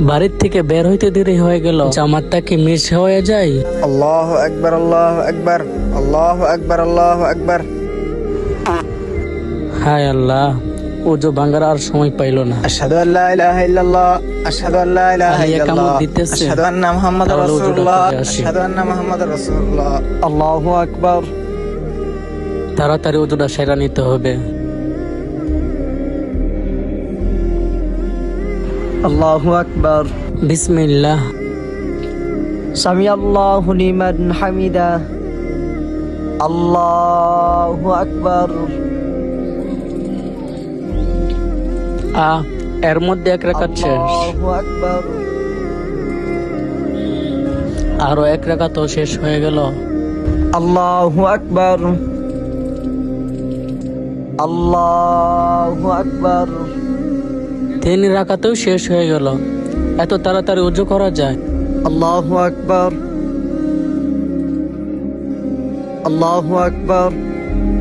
বাড়ির থেকে বের হইতে দেরি হয়ে গেল, জামাতটা কি মিস হয়ে যায়? আল্লাহু আকবার, আল্লাহু আকবার, আল্লাহু আকবার, আল্লাহু আকবার। হায় আল্লাহ, ওযু ভাঙার আর সময় পাইল না। আশহাদু আল্লা ইলাহা ইল্লাল্লাহ, আশহাদু আল্লা ইলাহা আলী একামত ইল্লাল্লাহ, দিতেছে। আশহাদু আন্না মুহাম্মাদুর তাহলে ওযুটা রাসূলুল্লাহ, করে আসি। আশহাদু আন্না মুহাম্মাদুর রাসূলুল্লাহ। আল্লাহু আকবার। তাড়াতাড়ি ওযুটা সেরা নিতে হবে। আল্লাহু আকবার। বিসমিল্লাহ। সামি আল্লাহু লিমান হামিদা। আল্লাহু আকবার। এর মধ্যে এক রাকাত শেষ, আল্লাহু আকবার। আরো এক রাকাতও শেষ হয়ে গেল। আল্লাহু আকবার, আল্লাহু আকবার। 3 রাকাতেও শেষ হয়ে গেল। এত তাড়াতাড়ি ওযু করা যায়? আল্লাহু আকবার, আল্লাহু আকবার।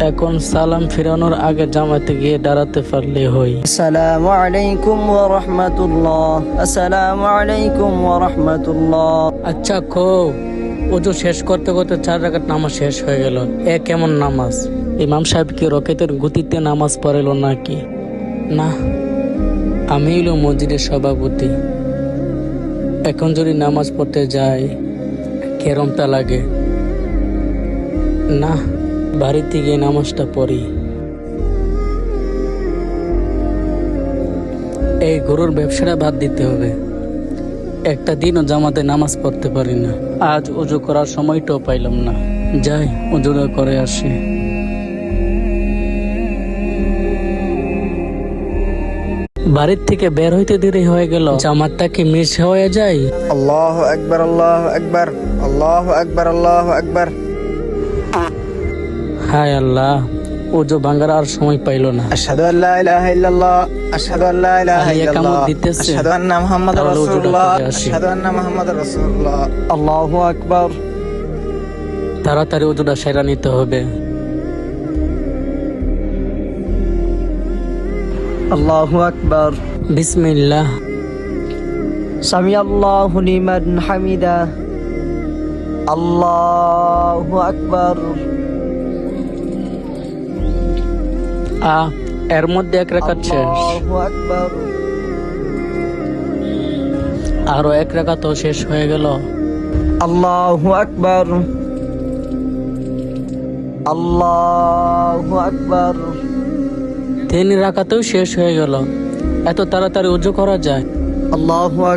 এখন সালাম ফিরানোর আগে জামাতে গিয়ে দাঁড়াতে পারলে হই। আসসালামু আলাইকুম ওয়া রাহমাতুল্লাহ, আসসালামু আলাইকুম ওয়া রাহমাতুল্লাহ। আচ্ছা ওযু শেষ করতে করতে 4 রাকাত নামাজ শেষ হয়ে গেল। এ কেমন নামাজ? ইমাম সাহেব কি রকেতের গতিতে নামাজ পড়াইল নাকি? না, আমি হইল মসজিদের সভাপতি। এখন যদি নামাজ পড়তে যাই কেরমটা লাগে। না, বাড়িতে গিয়ে নামাজটা পড়ি। এই গরুর ব্যবসাটা বাদ দিতে হবে। একটা দিনও জামাতে নামাজ পড়তে পারি না। আজ ওযু করার সময়টাও পাইলাম না। যাই, ওযুটা করে আসি। বাড়ির থেকে বের হইতে দেরি হয়ে গেল, জামাতটা কি মিস হয়ে যায়? আল্লাহু আকবার, আল্লাহু আকবার, আল্লাহু আকবার, আল্লাহু আকবার। হায় আল্লাহ, ওযু ভাঙার আর সময় পাইল না। আশহাদু আল্লা ইলাহা ইল্লাল্লাহ, আশহাদু আল্লা ইলাহা আলী একামত ইল্লাল্লাহ, দিতেছে। আশহাদু আন্না মুহাম্মাদুর তাহলে ওযুটা রাসূলুল্লাহ, করে আসি। আশহাদু আন্না মুহাম্মাদুর রাসূলুল্লাহ। আল্লাহু আকবার। তাড়াতাড়ি ওযুটা সেরা নিতে হবে। আল্লাহু আকবার। বিসমিল্লাহ। সামি আল্লাহু লিমান হামিদা। আল্লাহু আকবার। এর মধ্যে এক রাকাত শেষ, আল্লাহু আকবার। আরো এক রাকাতও শেষ হয়ে গেল। আল্লাহু আকবার, আল্লাহু আকবার। 3 রাকাতেও শেষ হয়ে গেল। এত তাড়াতাড়ি ওযু করা যায়? আল্লাহু আকবার।